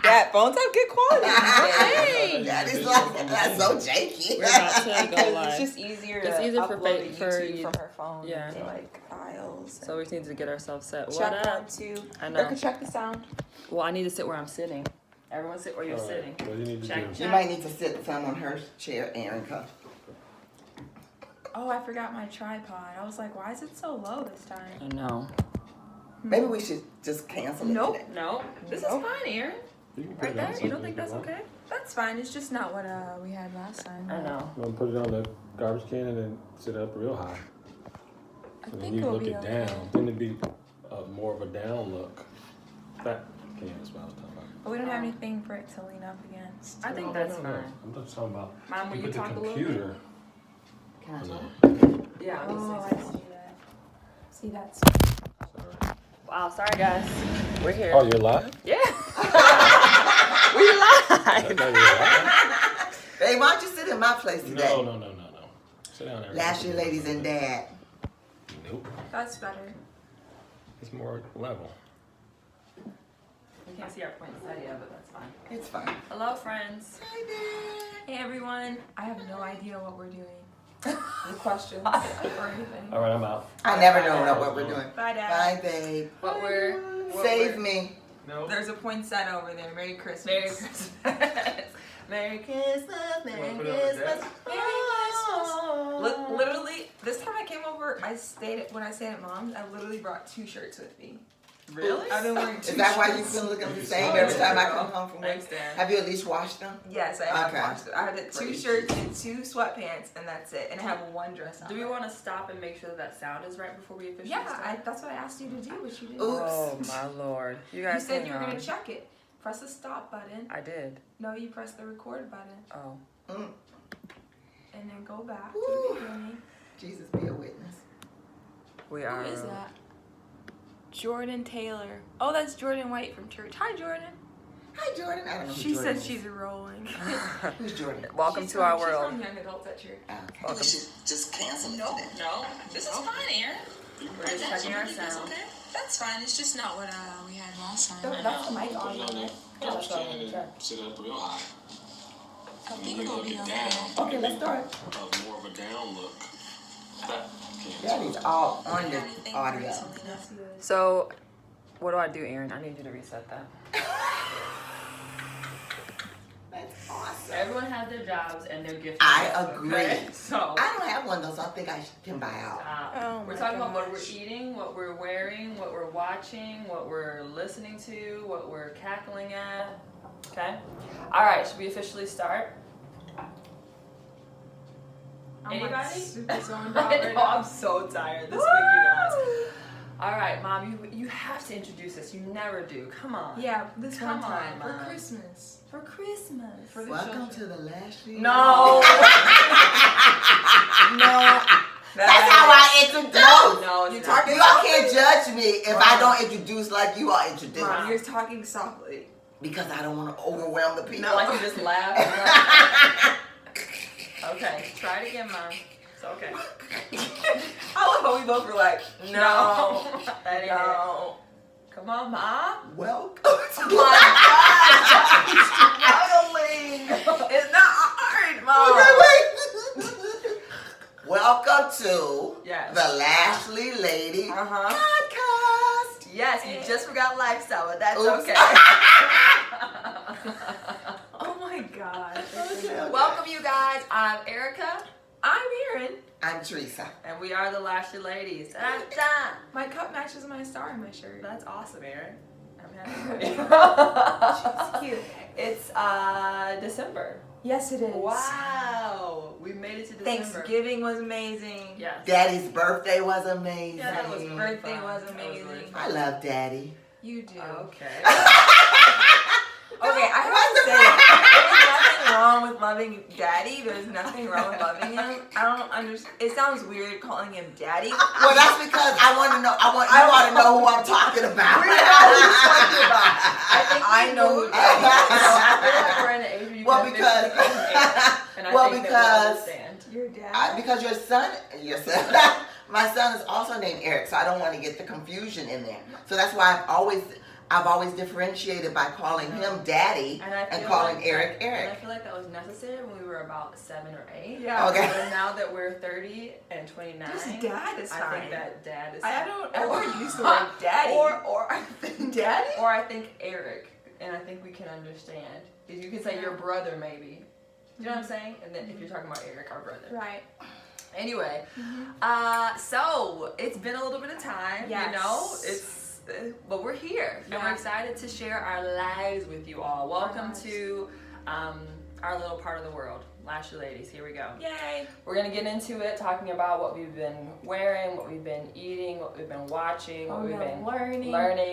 That phones have good quality. Hey. Daddy's like, that's so janky. We're about to go live. It's just easier It's to easier for upload for YouTube you- from her phone yeah. to like files. So we just need to get ourselves set. Check What up? 1, 2. I know. Erica, check the sound. Well, I need to sit where I'm sitting. Everyone sit where you're All right. sitting. What you need to Check, do? You might need to sit some on her chair, Erica. Oh, I forgot my tripod. I was like, why is it so low this time? I know. Maybe we should just cancel it Nope. today. No, this Nope. is fine, Aaron. You can put Right it on there. You something don't think if that's want. okay? That's fine. It's just not what we had last time. I know. You want to put it on the garbage can and then sit up real high. I So then think you it'll look be it okay. down. Then it'd be more of a down look. That can is what I was talking about. But we don't have anything for it to lean up against. I think No, that's no, no. fine. I'm just talking about. Mom, will you you put the talk a little bit? computer. Can I on talk? the- Yeah. Oh, I see that. See, that's... Sorry. Wow. Sorry, guys. We're here. Oh, you're live? Yeah. We live. No, you're live. Hey, why don't you sit in my place today? No. Sit down there. Lashley ladies and dad. Nope. That's better. It's more level. We can't see our points yet, but that's fine. It's fine. Hello, friends. Hi, Dad. Hey, everyone. I have no idea what we're doing. Any questions or anything? All right, I'm out. I never know what we're doing. Bye, Dad. Bye, babe. What we're Save me. No. There's a poinsettia over there. Merry Christmas. Merry Christmas. Merry Christmas. Merry Wanna put it on the Christmas. desk? Literally, this time I came over, when I stayed at Mom's, I literally brought 2 shirts with me. Really? I've been wearing 2 Is that why you shirts. feel looking the same every time I come home from work? Thanks, Dan. Have you at least washed them? Yes, I have Okay. washed it. I had 2 shirts and 2 sweatpants, and that's it. And I have 1 dress on. Do we want to stop and make sure that sound is right before we officially Yeah, start? that's what I asked you to do, but you didn't. Oops. Oh my lord! You You guys said hang you were on. gonna check it. Press the stop button. I did. No, you press the record button, Oh. Mm. and then go back Woo. to the beginning. Jesus, be a witness. We Who are. is that? Jordan Taylor. Oh, that's Jordan White from church. Hi, Jordan. Hi, Jordan. I don't know who She Jordan said is. she's rolling. Who's Jordan? Welcome She's to from- our she's world. from Young Adults at church. Okay. Welcome. We should just cancel it today. No, this is fine, Aaron. We're just checking our sound. That's fine. It's just not what we had last time. I That's the know. mic audio. Garbage can, sit up real high. I And think then it'll look be it okay. down. Okay, let's start. More of a down look. That Daddy's all on the audio. So, what do I do, Aaron? I need you to reset that. That's awesome. Everyone has their jobs and their gifts. I agree. Okay? So, I don't have one though, so I think I can buy out. Oh we're my talking about what we're gosh. eating, what we're wearing, what we're watching, what we're listening to, what we're cackling at. Okay? Alright, should we officially start? I'm like Anybody? super zoned I out right know, now. I'm so tired this week, you guys. Alright, Mom, you have to introduce us. You never do. Come on. Yeah, this Come one time on, for Mom. Christmas. For Christmas. For the Welcome children. to the Lashley. No. No. That's how I introduce. No, You're it's talking- not. You all can't judge me if I don't introduce like you all introduce. Mom, you're talking softly. Because I don't want to overwhelm the people. Like you just laugh. Okay, try it again, Mom. It's okay. I love how we both were like, No. That ain't no. Come on, Mom. Welcome to My Struggling. It's not hard, Mom. Welcome to Yes. the Lashley Lady Uh-huh. Podcast. Yes, you just forgot lifestyle, but that's Oops. okay. Oh my god. Okay. Welcome, you guys. I'm Erica, I'm Erin. I'm Teresa. and we are the Lashley Ladies. Ta-da. My cup matches my star in my shirt. That's awesome, Aaron. I'm happy for you. She's cute. It's December. Yes, it is. Wow, we made it to December. Thanksgiving was amazing. Yes. Daddy's birthday was amazing. Yeah, that was Your really birthday fun. was That really amazing. I love Daddy. You do. Okay. Okay, I have to say, there's nothing wrong with loving Daddy. There's nothing wrong with loving him. I don't understand. It sounds weird calling him Daddy. Well, that's because I want to know. I want to know who I'm talking about. We know who you're talking about. I know who Daddy I feel like we're in an age where you Well, can because officially become parents, and I well, think because- that we'll understand. is. Your dad. Because your son, my son is also named Eric, so I don't want to get the confusion in there. So that's why I've always I've always differentiated by calling him Daddy and feel calling like Eric And I Eric. feel like that was necessary when we were about 7 or 8. Yeah. Okay. But now that we're 30 and 29, Just dad is I fine. think that dad is I fine. don't ever use the word daddy. Or I think Daddy? Or I think Eric, and I think we can understand. You can say your brother maybe. You know what I'm saying? And then if you're talking about Eric, our brother. Right. Anyway, so it's been a little bit of time. Yes. You know, but we're here and we're Yeah. excited to share our lives with you all. Welcome lives. to our little part of the world. Lashley ladies, here we go. Yay. We're gonna get into it, talking about what we've been wearing, what we've been eating, what we've been watching, what we've been learning,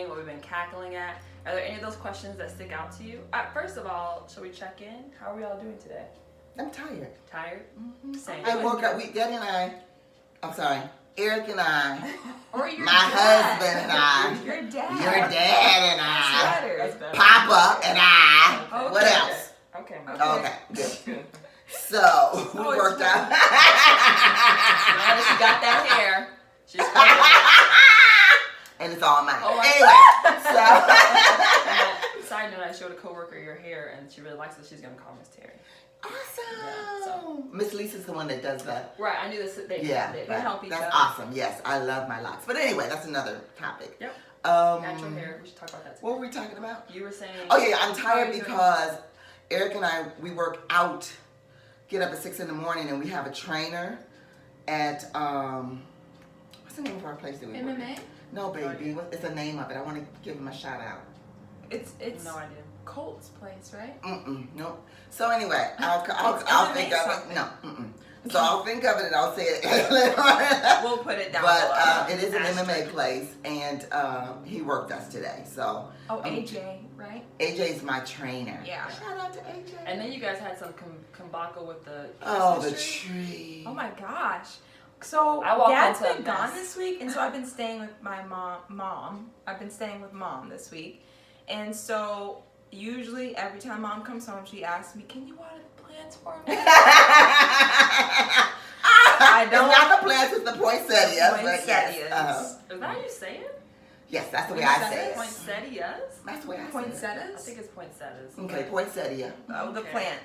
what we've been cackling at. Are there any of those questions that stick out to you? First of all, shall we check in? How are we all doing today? I'm tired. Tired? Same. I woke up, Daddy and Eric and I, Or your my dad. husband and I, Your dad. your dad and I, Better. That's better. Papa and I. Okay. What else? Okay, Okay, good. good. So we it's worked out. Now that she got that hair, she's And it's all mine. Oh, my Anyway, so Side note, I showed a coworker your hair and she really likes it. She's gonna call Miss Terry. awesome. Miss Lisa's the one that does that. Right, I knew this. They Right. help each That's other. awesome. Yes, I love my locks. But anyway, that's another topic. Yep. Um, Natural hair. We should talk about that too. What were we talking about? You were saying. Oh yeah, I'm tired because Eric and I, we work out, get up at 6 in the morning, and we have a trainer at what's the name of our place that we work? MMA? No, baby, it's the name of it. I want to give him a shout out. It's No idea. Colt's place, right? Nope. So anyway, I'll MMA think of something. it. No. So I'll think of it and I'll say it later on. We'll put it down But below. it is an Asterisk. MMA place, and he worked us today. So Oh, AJ, right? AJ's my trainer. Yeah. Shout out to AJ. And then you guys had some combako with the Oh, the Christmas tree. tree. Oh my gosh. So I walked Dad's into a been gone mess. this week, and so I've been staying with my mom. I've been staying with Mom this week, and so usually every time Mom comes home, she asks me, "Can you water the plants for me?" I don't. It's not the plants, it's the poinsettias. But yes, Poinsettias. Is that how you say it? yes, that's the way I say it. Poinsettias? That's the way I say it. I Poinsettias. think it's poinsettias. Okay, poinsettia. Oh, the Okay. plants.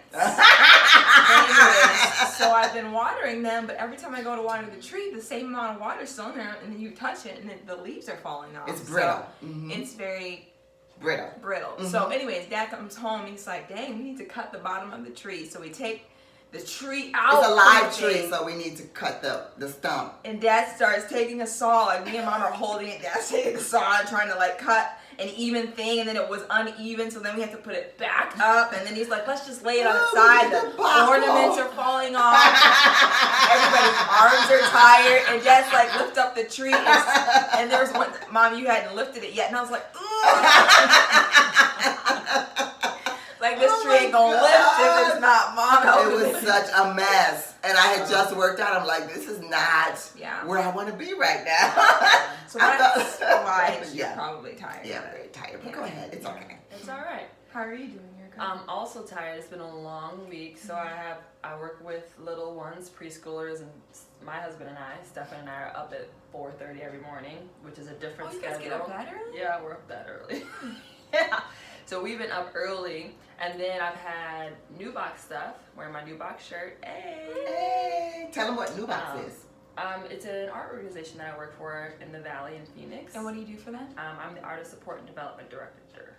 Anyways, so I've been watering them, but every time I go to water the tree, the same amount of water is still in there, and then you touch it, and the leaves are falling off. It's So brittle. Mhm. it's very Brittle. brittle. Mhm. So, anyways, Dad comes home, and he's like, "Dang, we need to cut the bottom of the tree." So we take the tree out. It's a live from the tree, thing, so we need to cut the stump. and Dad starts taking a saw, like me and Mom are holding it. Dad's taking a saw and trying to like cut an even thing, and then it was uneven, so then we have to put it back up, and then he's like, "Let's just lay it on the Oh, side." look at The the buckle. ornaments are falling off. Everybody's arms are tired, and Dad's like, "Lift up the tree," and there was one, "Mom, you hadn't lifted it yet," and I was like, like this Oh tree ain't gonna my lift if God. it's not Mom It helping was me. such a mess, and I had just worked out. I'm like, this is not Yeah. where I want to be right now. So I that's thought- why you're yeah, probably tired. yeah, I'm very tired. But go ahead, it's okay. It's all right. How are you doing? You're good. I'm also tired. It's been a long week, so I work with little ones, preschoolers, and my husband and I, Stefan and I, are up at 4:30 every morning, which is a different Oh, you schedule. guys get up that early? Yeah, we're up that early. Yeah. So we've been up early, and then I've had new box stuff. Wearing my new box shirt. Hey. Hey, tell them what New Box is. It's an art organization that I work for in the Valley in Phoenix. And what do you do for them? I'm the Artist Support and Development Director.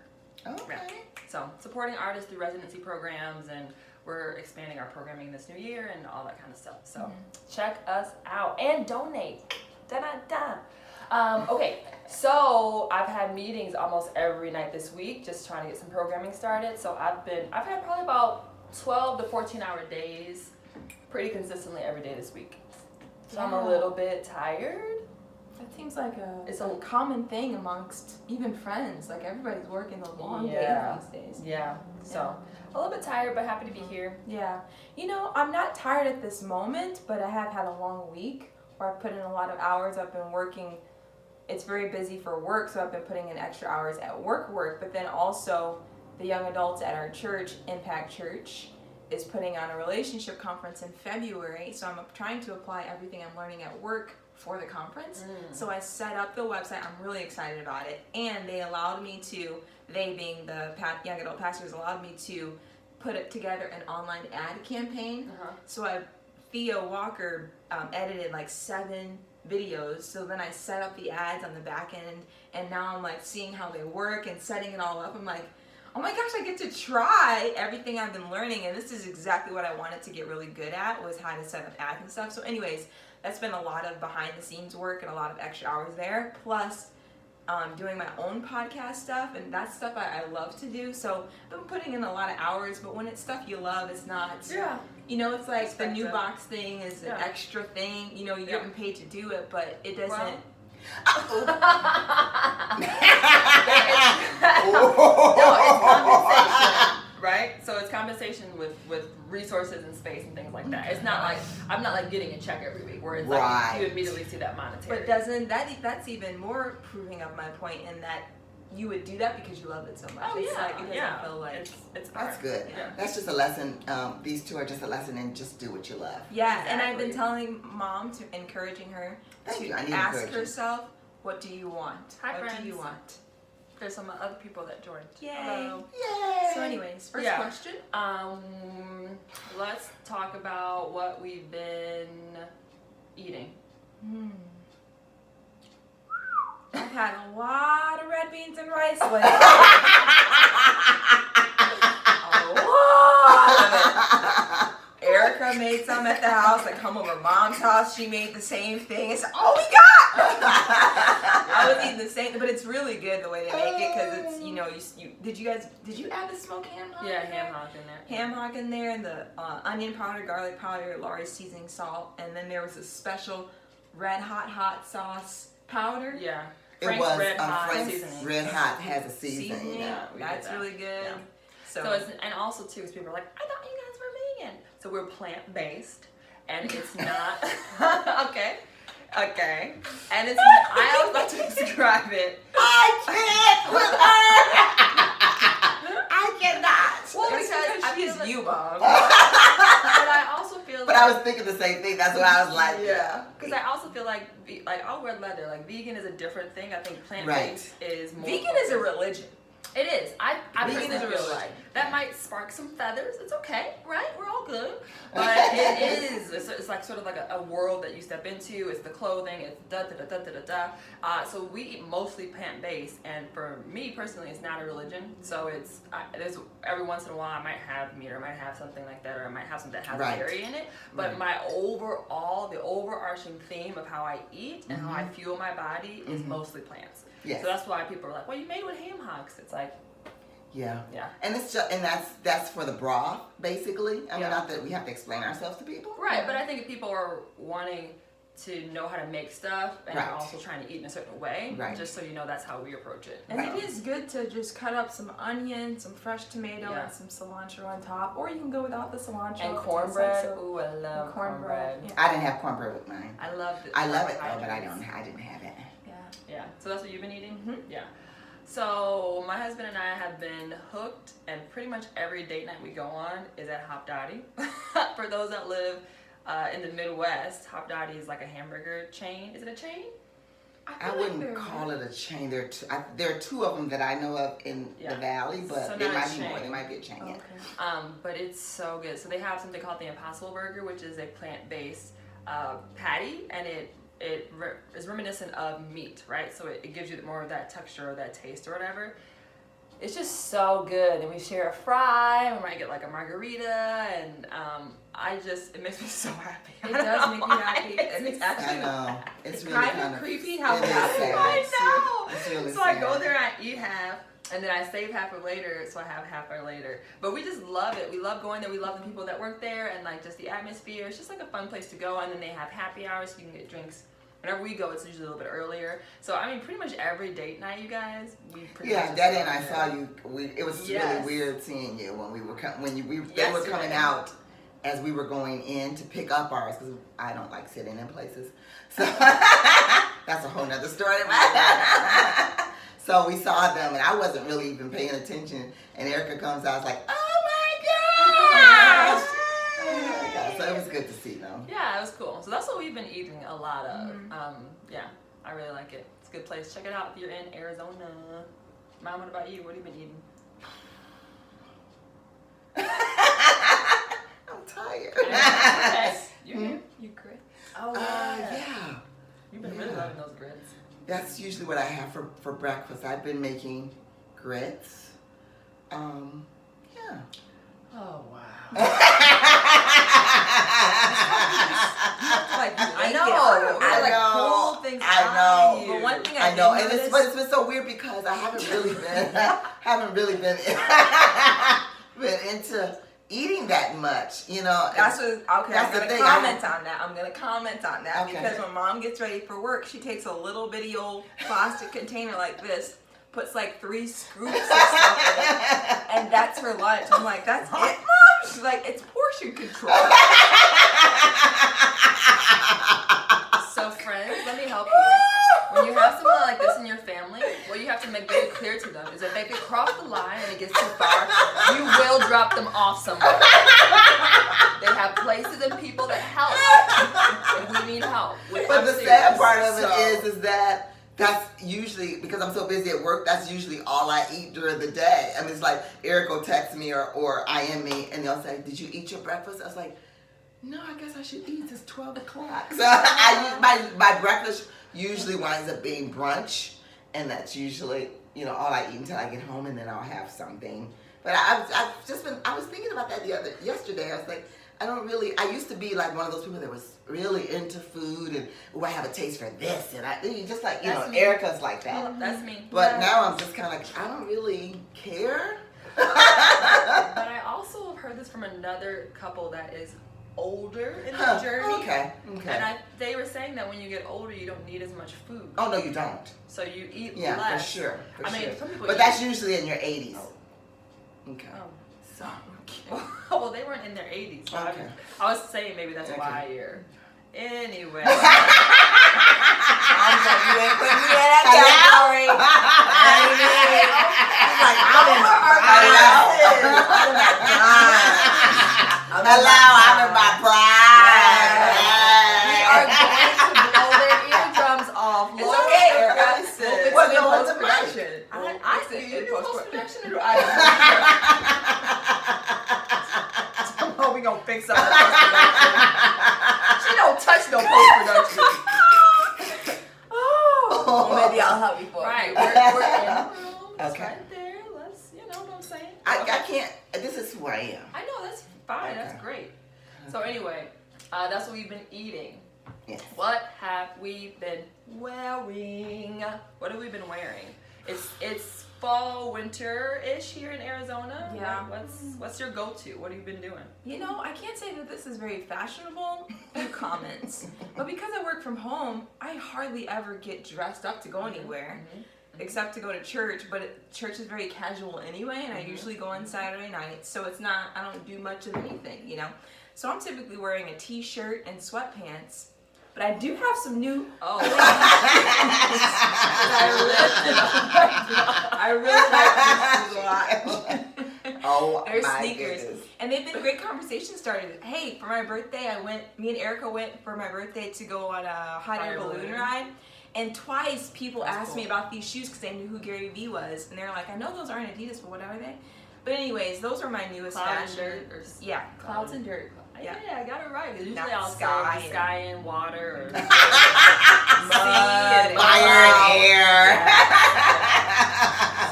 Okay. So supporting artists through residency programs, and we're expanding our programming this new year and all that kind of stuff. So check us out and donate. Okay, so I've had meetings almost every night this week, just trying to get some programming started. So I've had probably about 12 to 14-hour days, pretty consistently every day this week. So I'm a little bit tired. That seems like It's a a- common thing amongst even friends. Like everybody's working the long Yeah. days these days. Yeah, so a little bit tired, but happy to be here. Yeah. You know, I'm not tired at this moment, but I have had a long week where I've put in a lot of hours. I've been working. It's very busy for work, so I've been putting in extra hours at work, but then also the young adults at our church, Impact Church, is putting on a relationship conference in February, so I'm trying to apply everything I'm learning at work for the conference. So I set up the website. I'm really excited about it. And they allowed me to, they being the young adult pastors, allowed me to put it together an online ad campaign. So Theo Walker edited like 7 videos. So then I set up the ads on the back end, and now I'm like seeing how they work and setting it all up. I'm like, oh my gosh, I get to try everything I've been learning, and this is exactly what I wanted to get really good at, was how to set up ads and stuff. So anyways, that's been a lot of behind the scenes work and a lot of extra hours there, plus doing my own podcast stuff, and that's stuff I love to do. So I've been putting in a lot of hours, but when it's stuff you love, it's not, you know, it's like the new box thing is an extra thing, you know, you're getting paid to do it, but it doesn't. Well, no, it's compensation, right? So it's compensation with resources and space and things like that. It's not like, I'm not like getting a check every week where it's like you immediately see that monetary. But doesn't that's even more proving of my point in that you would do that because you love it so much. Oh, it's yeah, like, it doesn't feel like it's That's art. good. Yeah. That's just a lesson. These two are just a lesson in just do what you love. Yeah, and I've been telling Mom, encouraging her Thank to you. I need ask encouragement. herself, what do you want? Hi, what friends. do you want? There's some other people that joined. Yay. Hello. Yay! So anyways, first Yeah. question. Let's talk about what we've been eating. I've had a lot of red beans and rice lately. A lot of it. Erica made some at the house. I come over Mom's house. She made the same thing. It's all we got. I was eating the same, but it's really good the way they make it, because it's, you know, did you add the smoked ham hock? Yeah, in there? ham hock in there. Ham hock in there, and the onion powder, garlic powder, Laurie's seasoning salt, and then there was a special red hot sauce powder. Yeah. It Frank's was Red Hot Frank's seasoning. Red Hot has a seasoning. Yeah, we did that's that. really good. Yeah. So it's, and also too, because people are like, I thought you guys were vegan. So we're plant based, and it's not. okay. And it's. I was about to describe it. I can't with her. I cannot. Well, Because because I she feel is like- you, Mom. But I also feel But like. I was thinking the same thing. That's what I was like. Yeah. Because I also feel like I'll wear leather. Like vegan is a different thing. I think plant based is more. Vegan is a religion. It is. I Vegan is a personally real feel life. like that might spark some feathers. It's okay, right? We're all good. But it is. It's like sort of like a world that you step into. It's the clothing. It's so we eat mostly plant-based, and for me personally, it's not a religion. So there's every once in a while I might have meat, or I might have something like that, or I might have something that has dairy in it. But the overarching theme of how I eat and how I fuel my body is mostly plants. Yes. So that's why people are like, well, you made it with ham hocks. It's like, Yeah. yeah. And it's just, and that's for the broth, basically. I mean, Yeah. not that we have to explain ourselves to people. Right, but I think if people are wanting to know how to make stuff and are Right. also trying to eat in a certain way, Right. just so you know, that's how we approach it. And it is good to just cut up some onion, some fresh tomato, Yeah. and some cilantro on top, or you can go without the cilantro. And if it tastes cornbread. like so. Ooh, I love cornbread. Yeah. I didn't have cornbread with mine. I love it. I love it though, but I didn't have it. Yeah. Yeah. So that's what you've been eating? Mhm. Yeah. So my husband and I have been hooked, and pretty much every date night we go on is at Hop Dottie. For those that live in the Midwest, Hop Dottie is like a hamburger chain. Is it a chain? I wouldn't call it a chain. There are two of them that I know of in the valley, but So there not a might be more. chain. There might be a chain. Yeah. Okay. But it's so good. So they have something called the Impossible Burger, which is a plant-based patty, and it is reminiscent of meat, right? So it gives you more of that texture or that taste or whatever. It's just so good. And we share a fry, we might get like a margarita, and it makes me so happy. It does make you happy, and it's I actually know. It's really kind of creepy how it is happy sad. I know. It's really So I sad. go there and I eat half, and then I save half for later, so I have half for later. But we just love it. We love going there. We love the people that work there, and like just the atmosphere. It's just like a fun place to go. And then they have happy hours, so you can get drinks. Whenever we go, it's usually a little bit earlier. So I mean, pretty much every date night, you guys, we pretty much. Yeah, just Daddy go and I there. saw you. It was Yes. really weird seeing you when we were they were Yesterday. coming out as we were going in to pick up ours, because I don't like sitting in places. So that's a whole nother story. So we saw them, and I wasn't really even paying attention. And Erica comes out, I was like, oh my gosh! Oh my gosh. So it was good to see them. Yeah, it was cool. So that's what we've been eating a lot of. Yeah, I really like it. It's a good place. Check it out if you're in Arizona. Mom, what about you? What have you been eating? I'm tired. Yes. You grits? Oh, Yeah. You've been really loving those grits. That's usually what I have for breakfast. I've been making grits. Yeah. Oh, wow. I know. I like pull things out of you. But one thing I know, did and notice, but it's been so weird because I haven't really been into eating that much, you know. That's what. Okay, That's I'm the gonna thing, comment on that. I'm gonna comment on that Okay. because when Mom gets ready for work, she takes a little bitty old plastic container like this, puts like 3 scoops of stuff in it, and that's her lunch. I'm like, that's it, Mom? She's like, it's portion control. So, friends, let me help you. When you have someone like this in your family, what you have to make very clear to them is that if they cross the line and it gets too far, you will drop them off somewhere. They have places and people that help if we need help. But the sad part of it is that that's usually, because I'm so busy at work, that's usually all I eat during the day. I mean, it's like Eric will text me or IM me and they'll say, did you eat your breakfast? I was like, no, I guess I should eat. It's 12 o'clock. So my breakfast usually winds up being brunch, and that's usually, you know, all I eat until I get home, and then I'll have something. But I was thinking about that yesterday. I was like, I used to be like one of those people that was really into food and, I have a taste for this, and just like, you know, Erica's like that. That's me. But now I'm just kind of like, I don't really care. But I also have heard this from another couple that is older in their journey. Okay. And they were saying that when you get older, you don't need as much food. Oh, no, you don't. So you eat Yeah, less. for sure. I mean, some people but eat. that's usually in your 80s. Oh. Okay. Oh. So. Well, they weren't in their 80s. So Okay. I was saying maybe that's Okay. why you're. Anyway. I was like, you ain't putting me in that category. She's like, I'm in my I'm in my pride. We are going to blow their eardrums off. It's okay, Erica. It's What, in no, it's a post-production. I said You in do post-production. post-production or do I? Somehow we gonna fix up the post-production. She don't touch no post-production. Well, maybe I'll help you for Right, it. we're in the room. It's Okay. right there. Let's, you know what I'm saying? I can't, this is who I am. I know, that's fine. Okay. That's great. So anyway, that's what we've been eating. Yes. What have we been wearing? What have we been wearing? It's fall, winter-ish here in Arizona. Yeah. What's your go-to? What have you been doing? You know, I can't say that this is very fashionable. Few comments, but because I work from home, I hardly ever get dressed up to go anywhere, except to go to church. But church is very casual anyway, and I usually go on Saturday nights, so it's not. I don't do much of anything, you know. So I'm typically wearing a t-shirt and sweatpants. But I do have some new. Oh, I really like these a lot. Oh, They're my sneakers, goodness. and they've been great conversation started. Hey, for my birthday, me and Erica went for my birthday to go on a hot air balloon ride, and twice people asked me about these shoes because they knew who Gary Vee was, and they're like, I know those aren't Adidas, but what are they? But anyways, those are my newest Cloud fashion. and dirt. Yeah, clouds and dirt. Yeah, I got it right. 'Cause usually Not I'll sky say sky and water or Mud, Fire and air.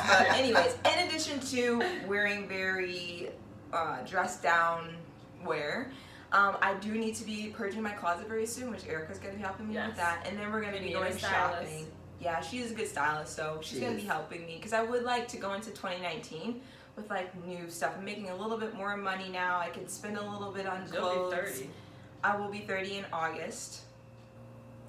But anyways, in addition to wearing very dressed down wear, I do need to be purging my closet very soon, which Erica's going to be helping me with that. And then we're going to be Maybe going a stylist. shopping. Yeah, she's a good stylist, so she's going to be helping me because I would like to go into 2019 with like new stuff. I'm making a little bit more money now. I can spend a little bit on You'll clothes. be 30. I will be 30 in August.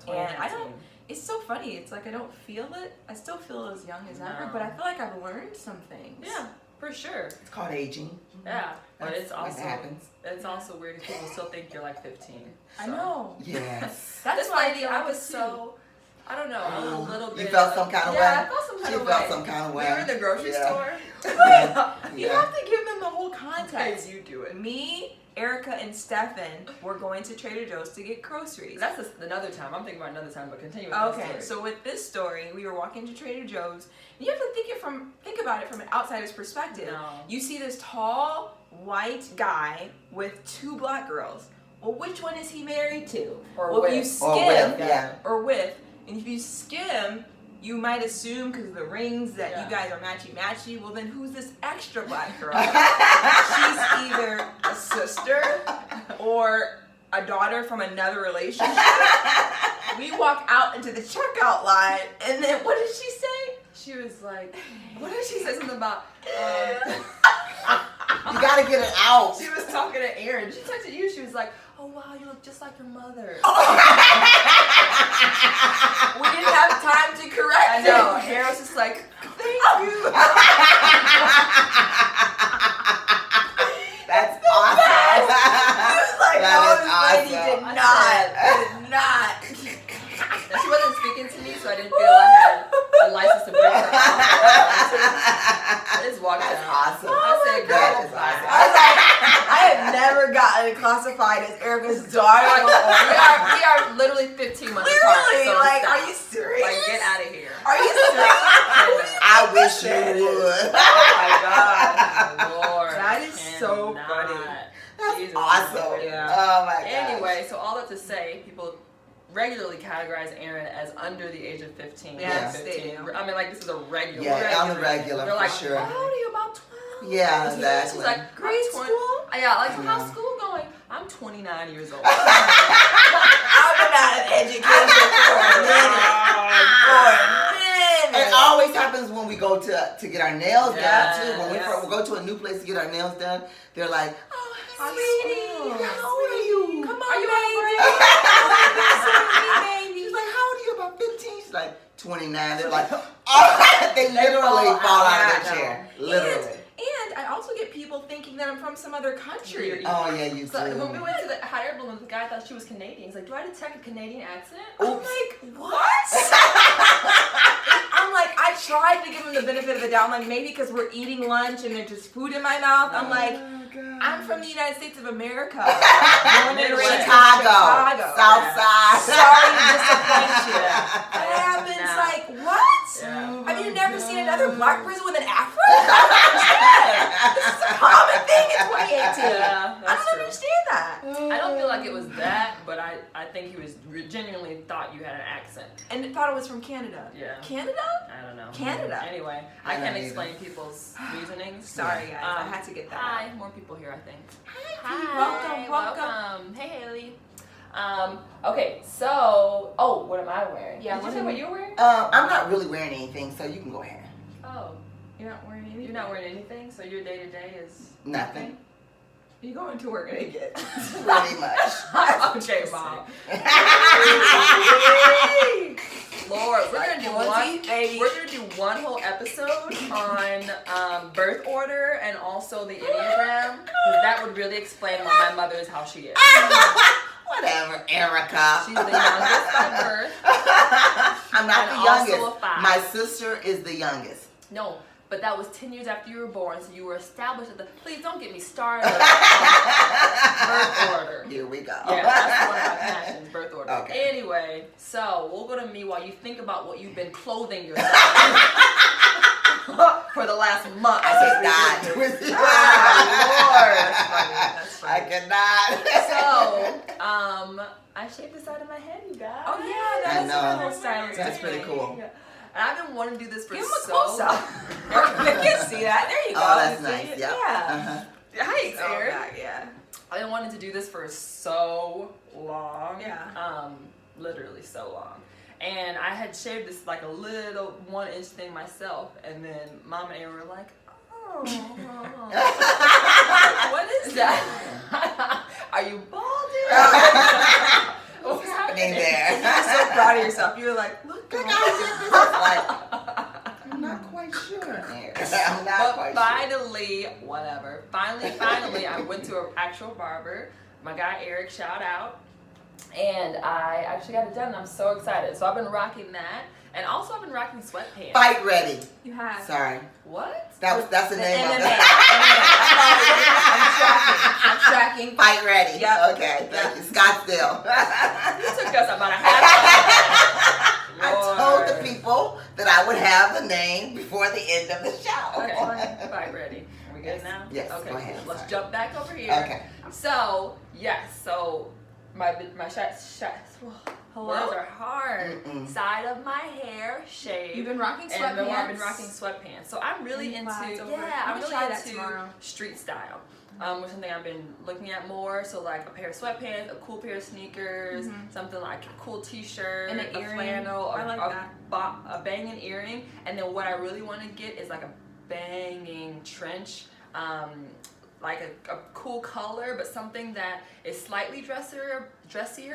And I don't, it's so funny. It's like I don't feel it. I still feel as young as ever, but I feel like I've learned some things. Yeah, for sure. It's called aging. Yeah, but That's it's what also happens. it's also weird because people still think you're like 15. I So. know. Yes. That's This why lady, I was so, I don't know, I was a little bit. You felt some kind of way? Yeah, I felt some kind She of felt way. some kind of way. We were in the grocery Yeah. store. You have to give them the whole full context. You do it. Me, Erica, and Stefan were going to Trader Joe's to get groceries. That's another time. I'm thinking about another time, but continue with Okay, that story. so with this story, we were walking to Trader Joe's. And you have to think about it from an outsider's perspective. No. You see this tall, white guy with 2 black girls. Well, which one is he married to? Or well, with. if you skim, or with, and if you skim, you might assume because of the rings that you guys are matchy-matchy. Well, then who's this extra black girl? She's either a sister or a daughter from another relationship. We walk out into the checkout line, and then what did she say? She was like, what did she say? Something about, You gotta get it out. she was talking to Aaron. She texted you. She was like, oh, wow, you look just like your mother. We didn't have time to correct I know. Aaron was just like, thank you. That's awesome. Like, That no, is this lady awesome. did not. Now, she wasn't speaking to me, so I didn't feel I had the license to break her off. I just walked That's out. awesome. I said, girl, That is bye. awesome. I was like, I have never gotten classified as Erica's daughter. we are literally 15 months apart. Literally, So like, stop. are you serious? Like, get out of here. Are you serious? I wish you would. Oh my God, Lord. That is so Cannot. funny. That's Jesus. awesome. Yeah. Oh my god. Anyway, so all that to say, people regularly categorize Aaron as under the age of 15. Yes, 15. they do. I mean, like, this is a regular. Yeah, on the regular, They're for like, sure. how old are you? About 12? Yeah, She's exactly. like, Grade I'm 20. school? Yeah, like, so Yeah. how's school going? I'm 29 years old. I've been out of education for a minute. It always happens when we go to get our nails Yes. done too. When we go to a new place to get our nails done, they're like, "Oh, Hi, sweetie, sweetie. how old are you? Come on, Are you baby. baby?" She's like, "How old are you? About 15?" She's like, 29. They're like, "Oh," they literally fall out of their chair, literally. And I also get people thinking that I'm from some other country. Oh yeah, you So when we do. went to the hot air balloon, the guy thought she was Canadian. He's like, do I detect a Canadian accent? I'm like, what? I'm like, I tried to give him the benefit of the doubt. I'm like, maybe because we're eating lunch and there's just food in my mouth. I'm like, I'm from the United States of America. Born and raised in Chicago, South Side. Sorry to disappoint you. Yeah. That happens Nah. like, what? Yeah. Have you never seen another black person with an afro? I don't understand. This is a common thing in 2018. Yeah, I that's don't true. understand that. I don't feel like it was that, but I think he was genuinely thought you had an accent. And thought it was from Canada. Yeah. Canada? I don't know. Canada. Anyway, I I don't can't either. explain people's reasonings. Sorry, guys. I had to get that Hi, out. more people here, I think. Hi, welcome. Hey, Haley. Okay, so, what am I wearing? Yeah, Did you what say are what you- you're wearing? I'm not really wearing anything, so you can go ahead. Oh, You're not wearing anything? you're not wearing anything, so your day to day is Nothing, You're going to work naked. pretty much. okay, Mom. Lord, we're gonna do one whole episode on birth order and also the Enneagram, because that would really explain why my mother is how she is. Whatever, Erica. She's the youngest by birth. I'm not And the also youngest. a 5. My sister is the youngest. No, but that was 10 years after you were born, so you were established at the. Please don't get me started on birth order. Here we go. Yeah, that's one of my passions, birth order. Okay. Anyway, so we'll go to me while you think about what you've been clothing yourself for the last month. I cannot. Oh, Lord. I cannot. So, I shaved the side of my head, you guys. Oh, yeah, I that is know. a little stylish. That's pretty cool. Yeah. And I've been wanting to do this for Give him a so close up. You can see that. There you go. Oh, that's You see nice. it? Yep. Yeah. Uh-huh. Thanks, Oh, Aaron. God, yeah. I've been wanting to do this for so long. Yeah. Literally so long. And I had shaved this like a little 1-inch thing myself, and then Mom and Aaron were like, "Oh, what is that? Are you balding? What's Happening there. You're so proud of yourself. You were like, look, Look, girl. I'm not quite sure. I'm not quite But sure. finally, I went to an actual barber. My guy Eric, shout out. And I actually got it done, and I'm so excited. So I've been rocking that. And also, I've been rocking sweatpants. Fight ready. You have. Sorry. What? That's the name of MMA. it. I'm tracking. Fight ready. Yep. Okay. Thank you. Scottsdale. It took us about a half hour. I told the people that I would have the name before the end of the show. Okay, fight ready. Are we good now? Yes, Okay, go ahead. cool. Let's Sorry. jump back over here. Okay. So, yes, so my shots, words are hard. Mm-mm. Side of my hair shaved. You've been rocking and sweatpants. I've been rocking sweatpants. So I'm really into, Clouds over. I'm I'm really gonna try that into tomorrow. street style. Which is something I've been looking at more. So like a pair of sweatpants, a cool pair of sneakers, something like a cool t-shirt, And an a earring. flannel, I like that. a banging earring. And then what I really want to get is like a banging trench, like a cool color, but something that is slightly dressier,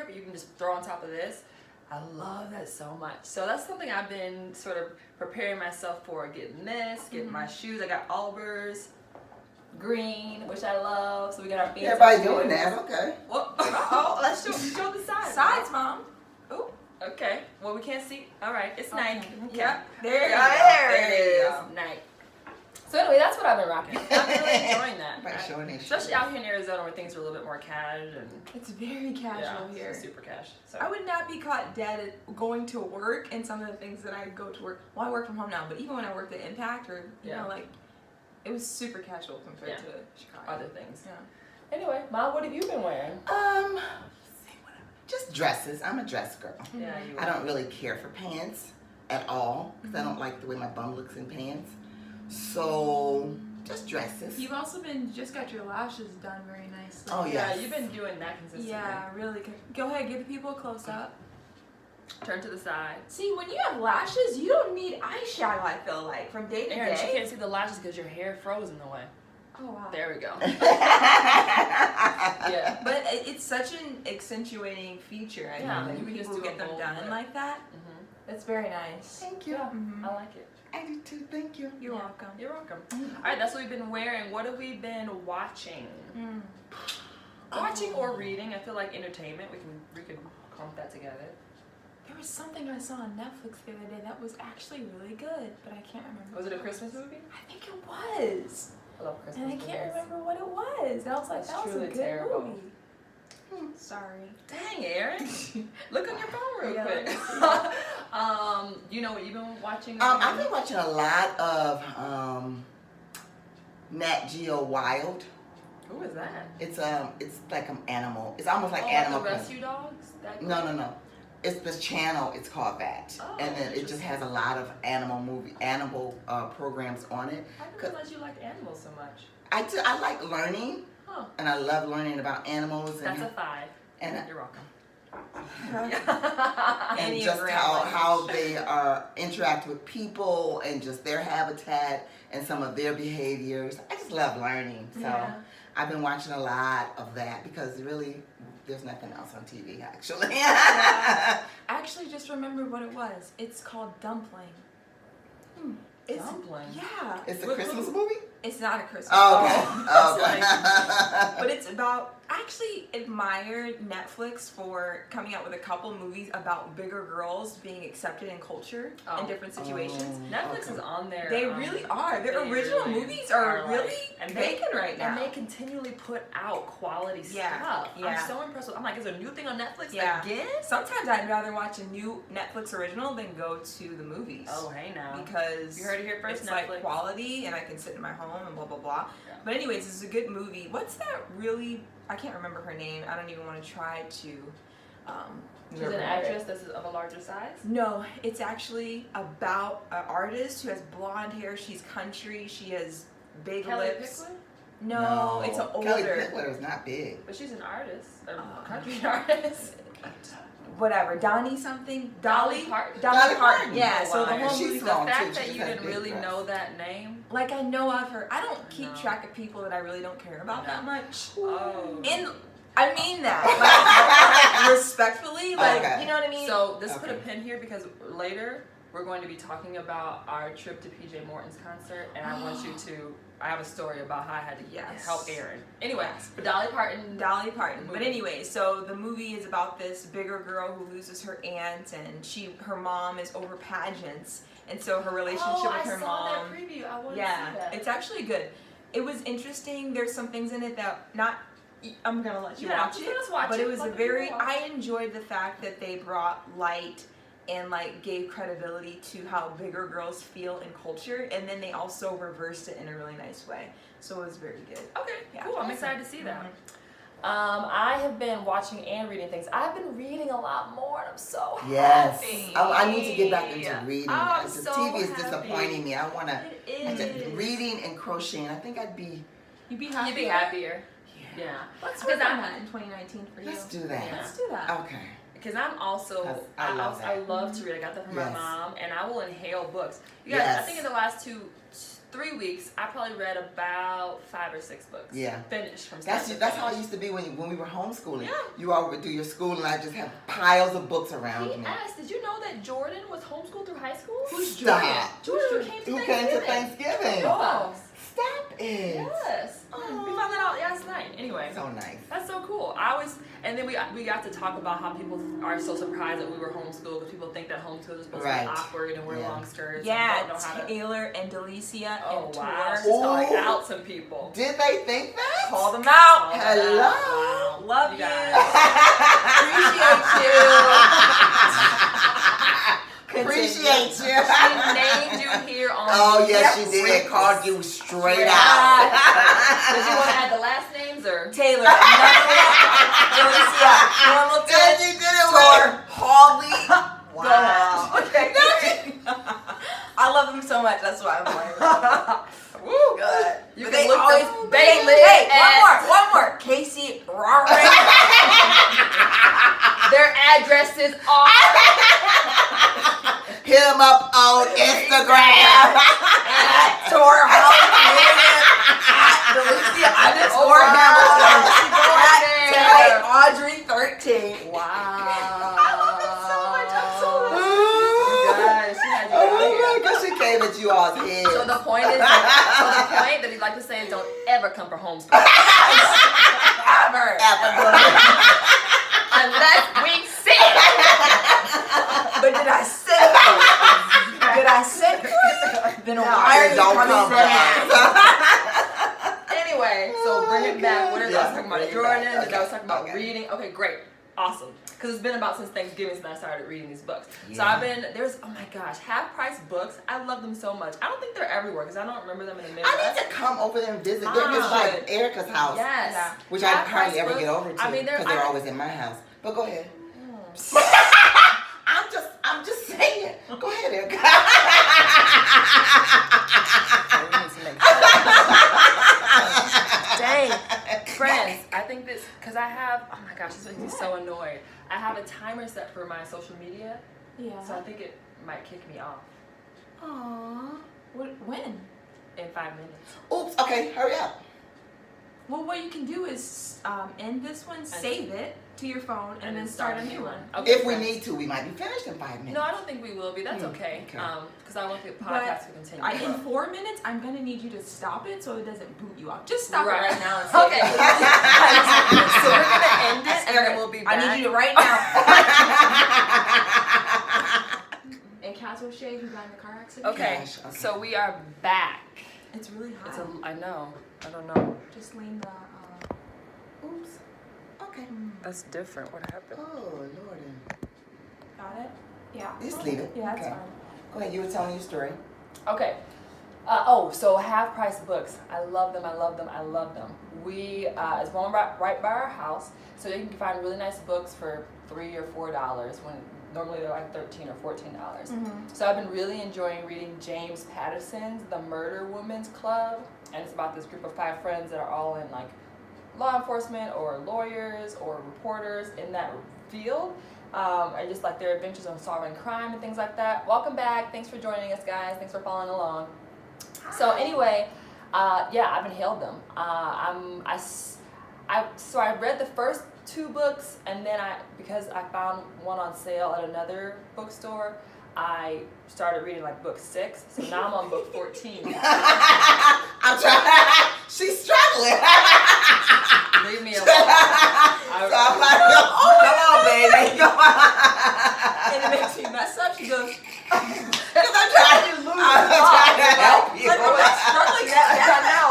but you can just throw on top of this. I love that so much. So that's something I've been sort of preparing myself for, getting this, getting my shoes. I got Allbirds, green, which I love. So we got our fancy Everybody shoes. doing that. Okay. Well, let's show the sides. Sides, Mom. Ooh. Okay. Well, we can't see. All right. It's Okay. Nike. Okay. Yep. There you Yeah, go. there it is. Nike. So anyway, that's what I've been rocking. I'm really enjoying that. Everybody showing their Especially shoes. out here in Arizona where things are a little bit more cash and It's very casual yeah, here. super cash. So. I would not be caught dead at going to work and some of the things that I go to work. Well, I work from home now, but even when I worked at Impact or, you Yeah. know, like, it was super casual compared Yeah. to Chicago. Other things. Yeah. Anyway, Mom, what have you been wearing? Just dresses. I'm a dress girl. Yeah, you. I don't really care for pants at all because I don't like the way my bum looks in pants. So just dresses. You've also just got your lashes done very nicely. Oh, Yeah, yes. you've been doing that consistently. Yeah, really good. Go ahead, give the people a close up. Turn to the side. See, when you have lashes, you don't need eyeshadow, I feel like, from day to Aaron, she day. can't see the lashes because your hair froze in the way. Oh, wow. There we go. yeah. Yeah. But it's such an accentuating feature. I Yeah, think that you can just people do a get them bold done lip. like that. Mm-hmm. That's very nice. Thank you. Yeah, Mhm. I like it. I do too. Thank you. You're Yeah. welcome. You're welcome. All right, that's what we've been wearing. What have we been watching? Mm. Watching or reading? I feel like entertainment. We could clump that together. There was something I saw on Netflix the other day that was actually really good, but I can't remember. Was it a what Christmas movie? I think it was. I love Christmas And I movies. can't remember what it was. And I was like, That's that was a truly good terrible. movie. Sorry. Dang, Aaron. Look on your phone real Yeah, quick. let You know what you've been watching? I've been watching a lot of Nat Geo Wild. Who is that? It's like an animal. It's almost like Oh, Animal the Planet. rescue dogs? That No. It's the channel. It's called that, Oh, and then it just has a lot of animal programs on it. I didn't realize you liked animals so much. I like learning, Huh. and I love learning about animals That's and a 5. and You're welcome. and just Enneagram how language. they interact with people and just their habitat and some of their behaviors. I just love learning, so Yeah. I've been watching a lot of that because really there's nothing else on TV actually. I actually just remembered what it was. It's called Dumpling. It's, Dumpling? Yeah. It's a Look, Christmas movie? It's not a Christmas Oh, movie. okay. It's but it's about, I actually admired Netflix for coming out with a couple movies about bigger girls being accepted in culture Oh. in different situations. Netflix is on there. They really are. Their original movies are really vacant right now. And they continually put out quality Yeah, stuff. yeah. I'm so impressed with. I'm like, is there a new thing on Netflix Yeah. again? Sometimes I'd rather watch a new Netflix original than go to the movies. Oh, hey now. Because You heard it here first, it's Netflix. like quality and I can sit in my home and blah blah blah. Yeah. But anyways, this is a good movie. What's that really, I can't remember her name. I don't even want to try to She's an actress that's of a larger size. No, it's actually about an artist who has blonde hair. She's country. She has big Kelly lips. Pickler? No, it's an older. Kelly Pickler is not big. But she's an artist. A Oh. country artist. Whatever, Donnie something, Dolly Parton. Dolly Parton. Parton. Yeah, Oh, so the wow. whole She's movie. The long, too. fact She that just you has didn't big really breasts. know that name. Like I know of her. I don't keep No. track of people that I really don't care about that much. Oh. I mean that, like, respectfully, like Okay. you know what I mean. So let's put a Okay. pin here because later we're going to be talking about our trip to PJ Morton's concert, and I I have a story about how I had to Yes. help Aaron. Anyway, Yes. but Dolly Parton. Dolly Parton. But Movie. anyway, so the movie is about this bigger girl who loses her aunt, and her mom is over pageants, and so her relationship with her I saw mom. that preview. I wanted to Yeah, see that. it's actually good. It was interesting. There's some things in it that I'm gonna let you Yeah, watch just it. let us watch but it. it was Let a the very. people watch. I enjoyed the fact that they brought light and like gave credibility to how bigger girls feel in culture, and then they also reversed it in a really nice way. So it was very good. Okay, Yeah. cool. I'm excited to see that. Mhm. I have been watching and reading things. I've been reading a lot more, and I'm so Yes. happy. I need to get back into reading. Oh, I'm the so TV is happy. disappointing me. I want to. It is. Reading and crocheting. I think I'd be. You'd be happy. You'd be happier. Yeah. Yeah. Let's Because work on I'm- that in 2019 for you. Let's do that. Yeah. Let's do that. Okay. Because I'm also, 'Cause I love I that. love to read. I got that from Yes. my mom, and I will inhale books. You guys, I Yes. think in the last 3 weeks, I probably read about 5 or 6 books. Yeah. Finished from start to That's how it finish. used to be when we were homeschooling. Yeah. You all would do your school, and I just have piles of books around He me. asked, did you know that Jordan was homeschooled through high school? Stop. Jordan came to Who came to Thanksgiving. Thanksgiving? Oh. Stop it. Yes. Oh. We found that out last night. Anyway. So nice. That's so cool. And then we got to talk about how people are so surprised that we were homeschooled because people think that homeschool is supposed to Right. be awkward and wear Yeah. long skirts. Yeah, and don't know how to. Taylor and Delicia Oh and wow! Tor. She's calling Ooh. out some people. Did they think that? Call them out. Call them Hello. out. Wow. Love you. guys. Appreciate you. She named you here on. Oh yes, she the did. Yes. Called you straight Straight out. Did you want to add the last names or? Taylor, Delicia, Hamilton, And she did it Tor, with. Holly. Wow. Okay. I love them so much. That's why I'm like, Woo! good. You But can they look always, them. hey, one more. Casey Rory. Their addresses are. Hit him up on Instagram. Tor Holly. Delicia underscore Hamilton. Audrey 13. Wow. I love it so much. I'm so Guys, she had you out Oh here. my gosh, she came at you all's head. So the point that he'd like to say is don't ever come for homeschool. Ever. Unless we see it. But did I say it? Did I say it? Then why are you Don't coming come for for Ah. Anyway, so bring it back. What did I was talking about? Bring it Jordan. back. Did I was talking about Okay. reading? Okay, great. Awesome. Because it's been about since Thanksgiving since I started reading these books. So Yeah. there's, oh my gosh, half price books. I love them so much. I don't think they're everywhere because I don't remember them in the Midwest. I need to come over there and visit. Ah. It's like Erica's house, Yes. Yeah. which I Half hardly price ever books. get over to I mean, because they're always in my house. But go ahead. I'm just saying. Go ahead, Erica. Dang, friends, I think this, because I have, oh my gosh, this makes me so annoyed. I have a timer set for my social media, Yeah. so I think it might kick me off Aww. When? in 5 minutes. Oops. Okay, hurry up. Well, what you can do is end this one, save it to your phone, and then start a new one. Okay, If we friends. need to, we might be finished in 5 minutes. No, I don't think we will be. That's okay. Okay. Because I want the But podcast to continue. in 4 minutes, I'm gonna need you to stop it so it doesn't boot you off. Just stop Right. it right now and save Okay. it. So we're gonna end it, and then we'll be back. I need you to right now. And Castle Shay, who got in the car accident. Okay. Gosh, okay. So we are back. It's really hot. I know. I don't know. Just lean the. Oops. Okay. That's different. What happened? Oh, Lordy. Got it? Yeah. Just leave it. Yeah, that's Okay. fine. Go ahead. You were telling your story. Okay. So half price books. I love them. I love them. I love them. We it's one right by our house, so you can find really nice books for $3 or $4 when normally they're like $13 or $14. So I've been really enjoying reading James Patterson's The Murder Women's Club, and it's about this group of 5 friends that are all in like law enforcement or lawyers or reporters in that field. And just like their adventures on solving crime and things like that. Welcome back. Thanks for joining us, guys. Thanks for following along. So anyway, I've inhaled them. So I read the first 2 books, and then because I found one on sale at another bookstore, I started reading like book 6, so now I'm on book 14. I'm trying. She's struggling. Leave me alone. So I'm like, oh, come on, baby, come on. And it makes me mess up. She goes, Because I'm trying to help you. like, I'm not struggling that Yes, I know.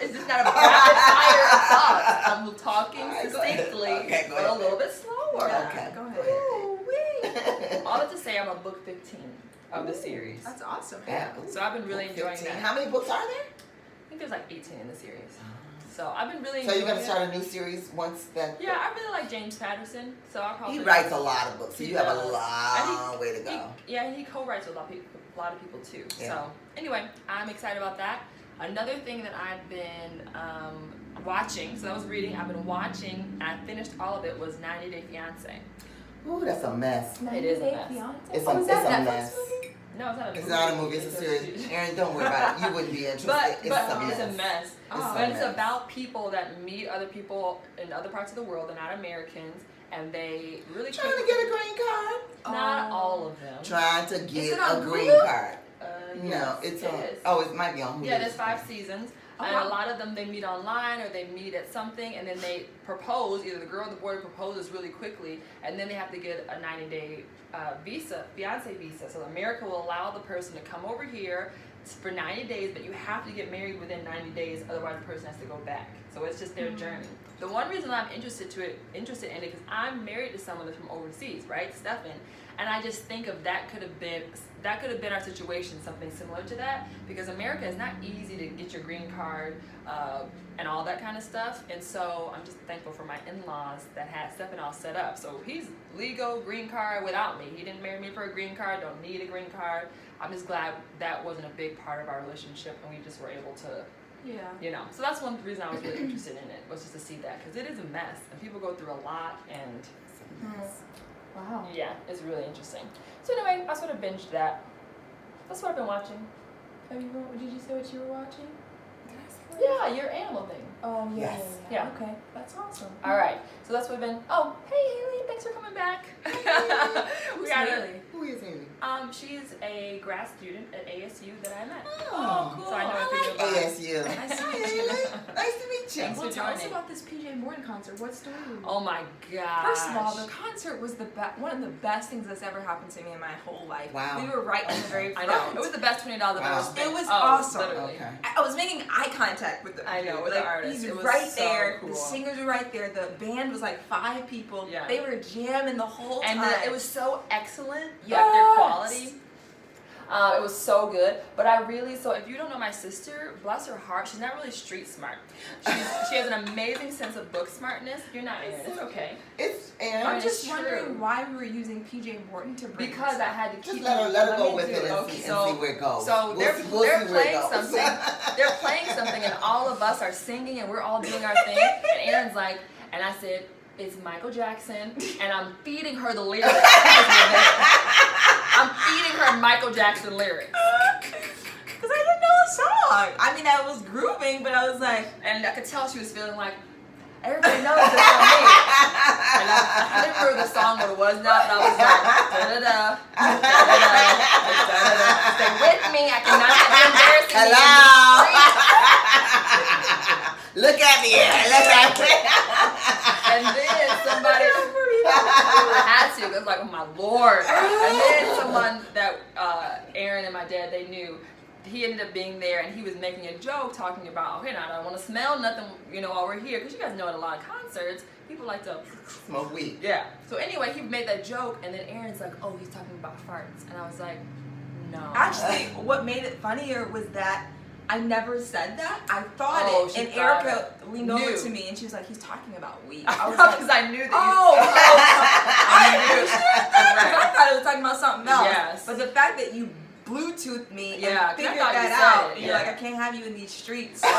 It's just not a rapid fire of thoughts. I'm talking succinctly, Okay, go but a ahead. little bit slower. Okay, Go ahead. All that to say, I'm on book 15 of the series. That's awesome. Yeah. So I've been really enjoying 15. that. How many books are there? I think there's like 18 in the series. So I've been really So enjoying you're gonna it. start a new series once that. Yeah, I really like James Patterson, so I'll probably. He writes a lot of books, so He you have a does. long way to go. And he co-writes with a lot of people too. Yeah. So anyway, I'm excited about that. Another thing that I've been watching, so I was reading, I've been watching, and I finished all of it, was 90 Day Fiancé. Ooh, that's a mess. It is a mess. It's Oh, a, is that it's a Netflix mess. movie? No, it's not a movie. It's not a movie, it's a series. Aaron, don't worry about it. You wouldn't be interested. But it's a mess. it's a mess. It's Oh. a But it's mess. about people that meet other people in other parts of the world. They're not Americans, and they really Trying to get a green card. Not Oh. all of them. Trying to get it a on green Hulu? card. Yes, No, it's it on. is. Oh, it might be on Hulu. Yeah, there's 5 seasons, Oh, and wow. a lot of them they meet online or they meet at something, and then they propose. Either the girl or the boy proposes really quickly, and then they have to get a 90-day visa, fiance visa. So America will allow the person to come over here for 90 days, but you have to get married within 90 days, otherwise the person has to go back. So it's just their journey. The one reason I'm interested in it because I'm married to someone that's from overseas, right, Stefan, and I just think of that could have been our situation, something similar to that, because America is not easy to get your green card and all that kind of stuff. And so I'm just thankful for my in-laws that had Stefan all set up. So he's legal green card without me. He didn't marry me for a green card, don't need a green card. I'm just glad that wasn't a big part of our relationship, and we just were able to, Yeah. so that's one reason I was really interested in it, was just to see that, because it is a mess and people go through a lot, and Wow. yeah, it's really interesting. So anyway, I sort of binged that. That's what I've been watching. Did you say what you were watching? Yeah, your animal thing. Oh, yeah. Yes. Yeah. Okay, that's awesome. All right, so that's what I've been. Oh, hey Haley, thanks for coming back. Who's got Haley? Who is Haley? She's a grad student at ASU that I met. Oh, cool. So I know I a thing like about it. ASU. Nice to Hi, meet you. Haley. Nice to meet you. Thanks Well, for tell us joining. about this PJ Morton concert. What story? Oh my gosh. First of all, the concert was one of the best things that's ever happened to me in my whole life. Wow. We were right in the very I front. know. It was the best $20 I've Wow. ever spent. It was Oh, awesome. Literally. Okay. I was making eye contact with the I know, with like, the artist. He's It was right so there. cool. The singers were right there. The band was like 5 people. Yeah. They were jamming the whole And time. it was so excellent, like Yes. their quality. It was so good. But so if you don't know my sister, bless her heart, she's not really street smart. She has an amazing sense of book smartness. You're not Aaron, it's okay. It's Aaron. I'm it's just true. wondering why we were using PJ Morton to bring Because this I up. had to Just keep let her go me with do it and, Okay, see, so- and see where it goes. So We'll they're see where it playing goes. something. They're playing something, and all of us are singing, and we're all doing our thing. And Aaron's like, and I said, it's Michael Jackson, and I'm feeding her the lyrics. I'm feeding her Michael Jackson lyrics. Because I didn't know the song. I mean, I was grooving, but I was like, And I could tell she was feeling like, everybody knows this on me. And I didn't remember the song what it was now, but I was like, da-da-da, da-da-da, da-da-da. Stay with me, I cannot be embarrassing you. Hello. Look at me, Aaron. Look at me. And then somebody, I had to, it was like, oh my Lord. And then someone that Aaron and my dad, they knew, he ended up being there, and he was making a joke talking about, okay, now I don't want to smell nothing, while we're here, because you guys know at a lot of concerts, people like to Smoke weed. yeah. So anyway, he made that joke, and then Aaron's like, oh, he's talking about farts. And I was like, no. actually, what made it funnier was that I never said that. I thought Oh, it. she And thought Erica leaned over Knew. to me, and she was like, he's talking about weed. I I was was because like, I knew that I knew. knew. I thought it was talking about something else. Yes. But the fact that you Bluetoothed me Yeah, 'cause I and figured thought you that said out. it, And you're yeah. like, I can't have you in these streets. Saying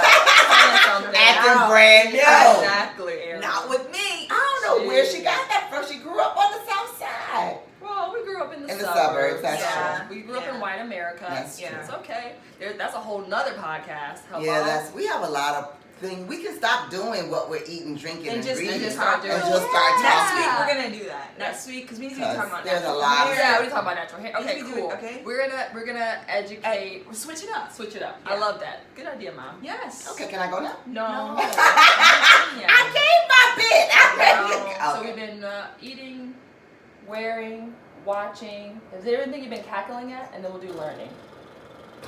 something. Acting Out. brand new. Exactly, Aaron. Not with me. I don't know where she got that from. She grew up on the south side. Well, we grew up in the In the suburbs. That's Yeah. We grew up in white America. That's true. It's okay. That's a whole nother podcast. Hello? Yeah, we have a lot of things. We can stop doing what we're eating, drinking, and just reading, start doing and it. just start Next talking. week we're gonna do that. Next week, because we need to be talking about There's a natural lot of hair. Yeah, we're talking about natural hair. We Okay, need to do it, cool. okay? We're gonna educate. We'll switch it up. Switch it up. Yeah. I love that. Good idea, Mom. Yes. Okay, can I go now? No. I gave my bit. So we've been eating, wearing, watching. Is there anything you've been cackling at? And then we'll do learning.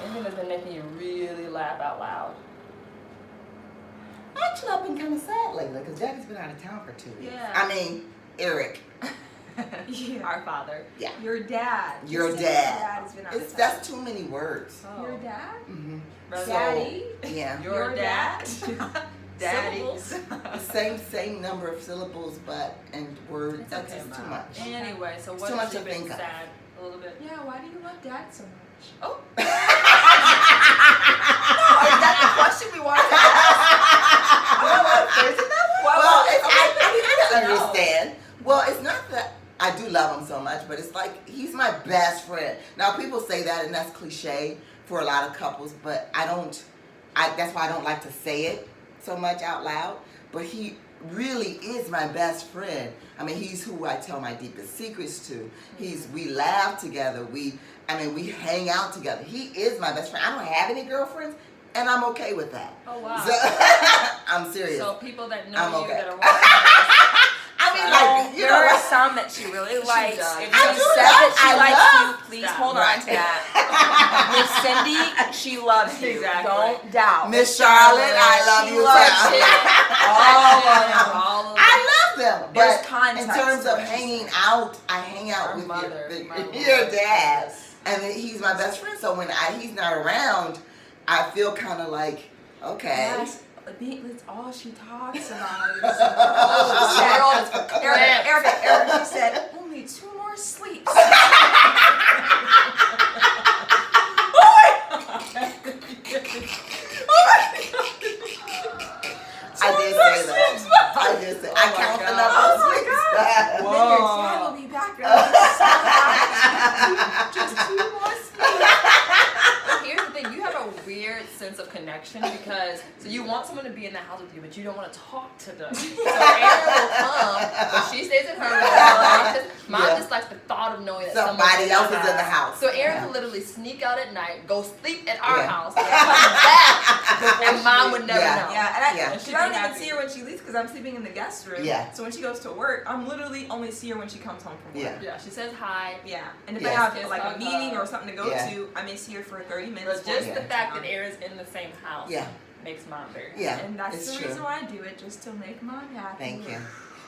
Anything that's been making you really laugh out loud? Actually, I've been kind of sad lately because Daddy's been out of town for 2 weeks. Yeah. I mean, Eric. Yeah. Our father. Yeah. Your dad. Your Just say dad. Your dad has been out of town. That's too many words. Oh. Your dad? Mm-hmm. Brother. Daddy? Yeah. Your dad. Daddy. The same number of syllables, but and words. It's That's okay, just too Mom. much. Anyway, so It's what too has much you to been think of. sad a little bit? Yeah, why do you love dad so much? Oh. Is that the question we want to ask? Well, I No. understand. Well, it's not that I do love him so much, but it's like he's my best friend. Now, people say that, and that's cliche for a lot of couples, but I don't. That's why I don't like to say it so much out loud. But he really is my best friend. I mean, he's who I tell my deepest secrets to. We laugh together. We hang out together. He is my best friend. I don't have any girlfriends, and I'm okay with that. Oh wow. So, I'm serious. So people that know I'm you okay. that are watching I mean, like, you There know, are some that she really likes. does. If I she do said love- that she I likes love- you, please Stop. hold on to that. Miss Cindy, she loves you. Exactly. Don't doubt. Miss Charlotte, I love She you loves too. you. All of them. all of I love them, There's but context in terms to of what she hanging out, I hang out Our with mother, your dad, and he's my best friend. So when he's not around, I feel kind of like, okay. Yes, it's all she talks about. the world is Erica, she said, only 2 more sleeps. I did say that. I did say. I my count the God. number of Oh my sleeps. And then your dad will be back. And I'm so happy. Just 2 more sleeps. Here's the thing, you have a weird sense of connection because so you want someone to be in the house with you, but you don't want to talk to them. So Erin will come, but she stays in her room. Mom Yeah. just likes the thought of knowing that Somebody else is in the house. house. So Erin Yeah. will literally sneak out at night, go sleep at our Yeah. house, and come back, and Mom would never Yeah. know. Yeah, and I, Yeah. and She'd I don't be even happy. see her when she leaves because I'm sleeping in the guest room. Yeah. So when she goes to work, I'm literally only see her when she comes home from work. Yeah. Yeah, she says hi. Yeah. And if Yes. I have Yes, like a hug, meeting or something to go Yeah. to, I may see her for 30 minutes. But just Yeah. the fact that Erin's in the same house Yeah. makes Mom very happy. Yeah. And that's it's the true. reason why I do it, just to make Mom happy. Thank you.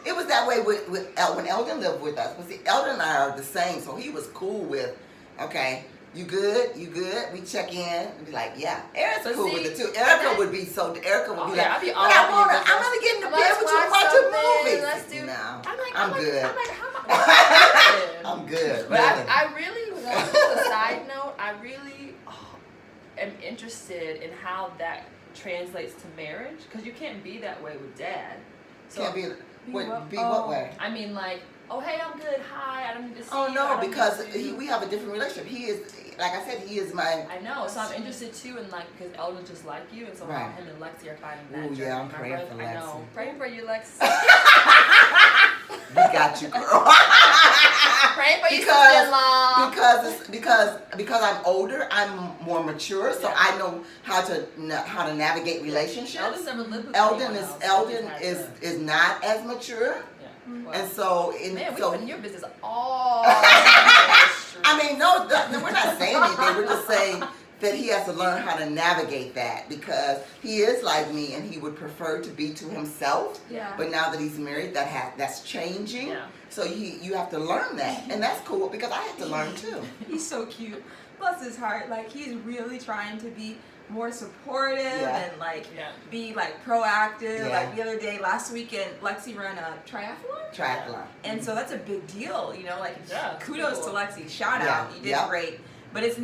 It was that way with when Eldon lived with us. But see, Eldon and I are the same, so he was cool with, okay, you good? You good? We check in and be like, yeah. Erin's So cool see, with it too. and Erica that- would be so. Erica would Oh, be yeah, like, I'd be but all I up in your wanna, business. I'm gonna get in the I'm bed like, with you and watch watch a something, movie. let's do- No, I'm good. how am I'm good. But really. I really want, as a side note, I really am interested in how that translates to marriage because you can't be that way with Dad. So Can't be what oh. way? I mean, like, oh hey, I'm good. Hi, I don't need to see Oh you. I no, don't because need to- we have a different relationship. He is, like I said, he is my. I know, so I'm interested too in like because Eldon's just like you, and so how Right. him and Lexi are fighting that. Ooh, journey. yeah, I'm My praying brother- for I know, Lexi. praying for you, Lex. We got you, girl. Praying for you, Because- sister-in-law. because I'm older, I'm more mature, so Yeah. I know how to navigate relationships. Eldon's never lived with Eldon anyone is else, so he's Eldon had is to- is not as mature, Yeah. Well, and so man, we so put in your business all over the street. I mean, no, we're not saying anything. We're just saying that he has to learn how to navigate that because he is like me, and he would prefer to be to himself. Yeah. But now that he's married, that's changing. Yeah. So you have to learn that, and that's cool because I had to learn too. He's so cute. Bless his heart. Like, he's really trying to be more supportive Yeah. and like Yeah. be like proactive. Yeah. Like the other day, last weekend, Lexi ran a triathlon. Triathlon. And so that's a big deal, you know, like Yeah, kudos cool. to Lexi. Shout Yeah, out. You did yeah. great. But it's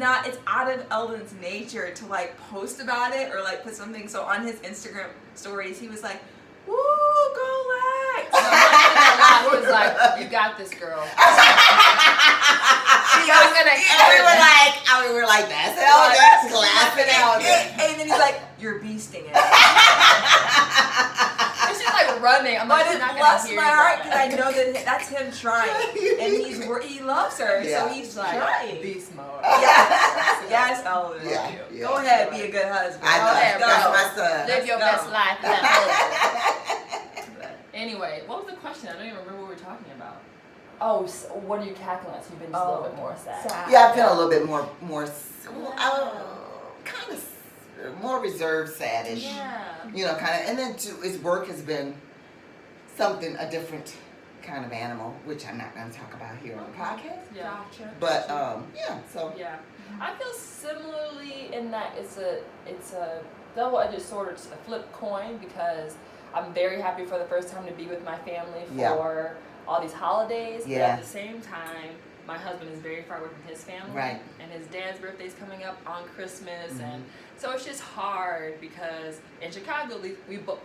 out of Eldon's nature to like post about it or like put something. So on his Instagram stories, he was like, "Woo, go Lex!" So I'm like, I was like, you got this, girl. We were like, that's Elder. Clapping Elder. And then he's like, you're beasting it. And she's like running. I'm like, But she's it not gonna bless hear my you. heart because I know that that's him trying, and he loves her, Yeah. so he's like trying. beast mode. Yes, Elder. Yeah. Go ahead, be a good husband. I know. ahead, That's go. my son. Live your Let's best go. life. Anyway, what was the question? I don't even remember what we were talking about. Oh, so what are you cackling at? So you've been just a little bit more sad. Yeah, I've been a little bit more kind of more reserved, saddish. Yeah. You know, kind of, and then too, his work has been a different kind of animal, which I'm not going to talk about here on the podcast. Yeah. Gotcha. But yeah, so Yeah. I feel similarly in that it's a double-edged sword, it's a flip coin, because I'm very happy for the first time to be with my family for all these holidays. But Yeah. at the same time, my husband is very far away from his family. Right. And his dad's birthday's coming up on Christmas, and so it's just hard because in Chicago, we both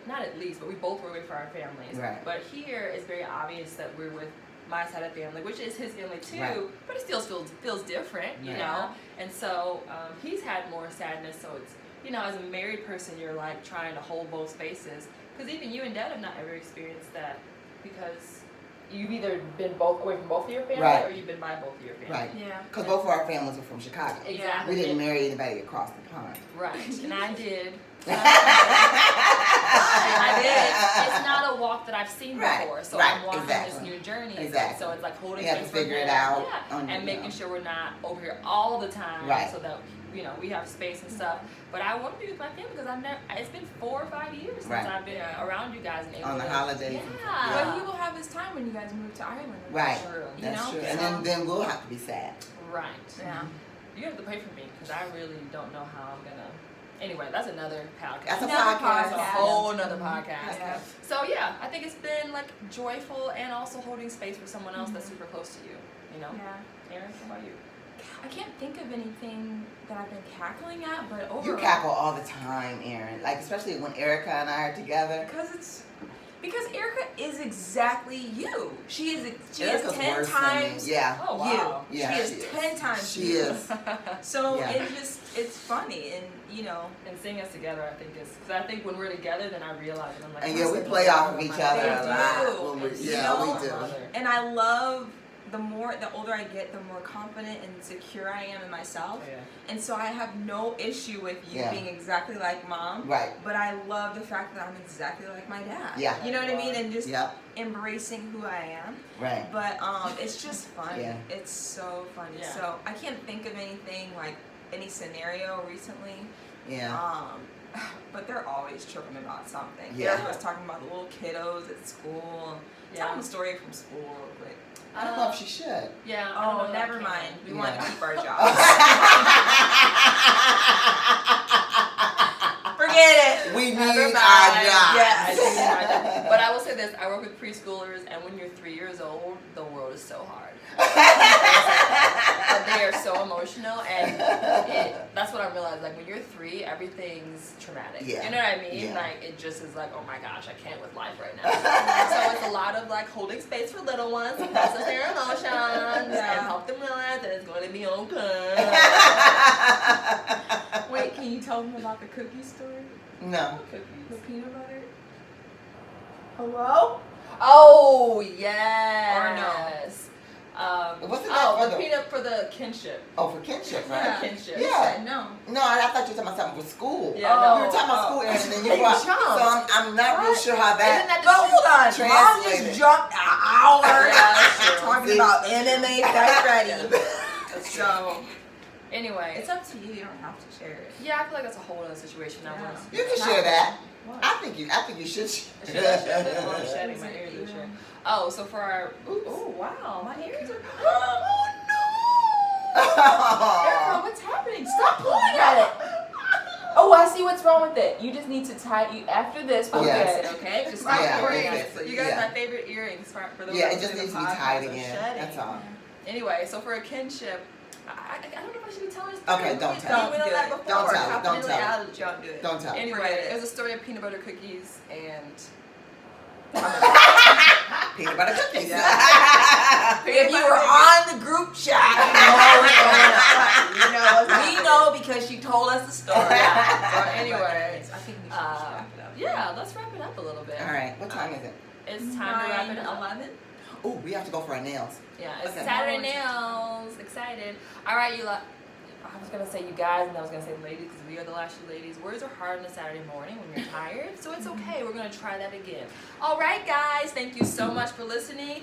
were away for our families. Right. But here it's very obvious that we're with my side of the family, which is his family too, Right. but it still feels different, you Right. know. And so he's had more sadness. So it's, you know, as a married person, you're like trying to hold both spaces, because even you and Dad have not ever experienced that, because you've either been both away from both of your family, Right. or you've been by both of your family. right, Yeah. because both of our families are from Chicago. Exactly. We didn't marry anybody across the pond. Right, and I did. Right. I did. It's not a walk that I've seen Right, before, so right, I'm walking exactly. this new journey. Exactly. So it's like holding You have to space for figure it him, out yeah, on your and making own. sure we're not over here all the time, Right. so that we have space and stuff. But I want to be with my family because it's been 4 or 5 years since Right. I've been around you guys and able On the to, holidays. Yeah. But he will have his time when you guys move to Ireland. Right. True. You That's know? true. And then we'll have to be sad. Right. Yeah. You have to pray for me because I really don't know how I'm gonna. Anyway, that's another podcast. That's a Another podcast. That's a podcast. whole nother podcast. Yeah. So yeah, I think it's been like joyful and also holding space for someone else that's super close to you. You know, Yeah. Aaron, what about you? I can't think of anything that I've been cackling at, but overall. You cackle all the time, Aaron. Like, especially when Erica and I are together. Because Erica is exactly you. She is Erica's 10 worse than me. times Yeah. Oh wow. you. Yeah, she she is is. 10 times She you. is. So Yeah. it's funny, and you know. And seeing us together, I think is because I think when we're together, then I realize and I'm like. And oh, yeah, we this play is off of my each mother. other They a do. lot. When It's yeah, so we my do. mother. And I love the older I get, the more confident and secure I am in myself. Yeah. And so I have no issue with you Yeah. being exactly like mom. Right. But I love the fact that I'm exactly like my dad. Yeah. You know what I mean? And just Yep. embracing who I am. Right. But it's just fun. Yeah. It's so funny. Yeah. So I can't think of anything like any scenario recently. Yeah. But they're always tripping about something. Yeah. Erica was talking about the little kiddos at school. Tell them a story from school real quick. I don't know if she should. Yeah. I don't know Oh, that never I can. mind. We want to Yeah. keep our jobs. Forget it. We need Never our mind. jobs. Yes. But I will say this: I work with preschoolers, and when you're 3 years old, the world is so hard. But they are so emotional, and that's what I realized. Like when you're 3, everything's traumatic. Yeah. You know what I mean? Yeah. Like it just is like, oh my gosh, I can't with life right now. So it's a lot of like holding space for little ones to process their emotions and help them realize that it's going to be okay. Wait, can you tell them about the cookie story? No. The peanut butter? Hello? Oh yes. Wasn't that for the the- peanut for the kinship. Oh, for kinship, right? Kinship. You Yeah. said no. No, I thought you were talking about something for school. Yeah, Oh, no. We were talking about school, and then you They brought. jumped. So I'm not real What? sure how Isn't that. that But hold on, Mom Translated. just jumped an hour Yeah, that's true. talking about MMA fight ready. That's true. So Anyway, it's up to you. You don't have to share it. yeah, I feel like that's a whole other situation. I Yeah. want You can share that. What? I think you should. to I'm shedding my ears and shit. Oh, so for our Oh wow, my ears are. Oh, what's happening? Stop pulling at it. Oh, I see what's wrong with it. You just need to tie you after this. We'll Yes. fix it, okay? Just My Yeah, earrings. okay. You guys, Yeah. my favorite earrings for those. yeah, of it us just in the needs to be podcast tied are again. shedding. That's all. Anyway, so for a kinship, I don't know if I should be telling this. Okay, don't tell. We went on that before. Don't tell it, don't tell it. Confidentiality. Don't do it. Don't tell. Anyway, Forget it. it was a story of peanut butter cookies and Peanut butter cookies. If you were on the group chat, you know what's going on. You know what's happening. We know because she told us the story. So anyway, I think we should wrap it up. yeah, let's wrap it up a little bit. All right, what time is it? It's time to wrap it up. 11. Oh, we have to go for our nails. Yeah, it's Okay. Saturday nails. Excited. All right, I was gonna say you guys, and I was gonna say ladies because we are the Lashley ladies. Words are hard on a Saturday morning when you're tired, so it's okay. We're gonna try that again. All right, guys. Thank you so much for listening.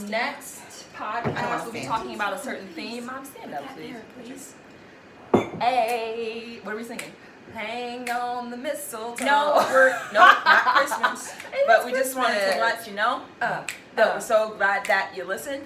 Next podcast, we'll be talking about a certain theme. Mom, stand up, please. Hey, what are we singing? Hang on the mistletoe. No, not Christmas. But we just wanted to let you know that we're so glad that you listened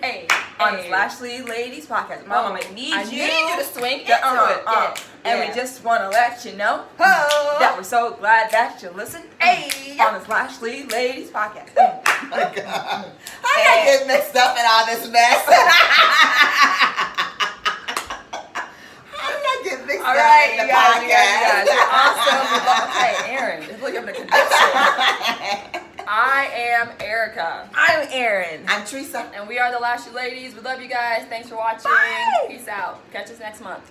on this Lashley Ladies podcast. Mama, I need you to swing into it. And we just want to let you know that we're so glad that you listened on this Lashley Ladies podcast. Oh my God. I got getting mixed up in all this mess. All right, the you guys, you're awesome. Hey, Aaron, it's like I'm the connection. I am Erica. I'm Aaron. I'm Teresa. And we are the Lashley Ladies. We love you guys. Thanks for watching. Bye. Peace out. Catch us next month.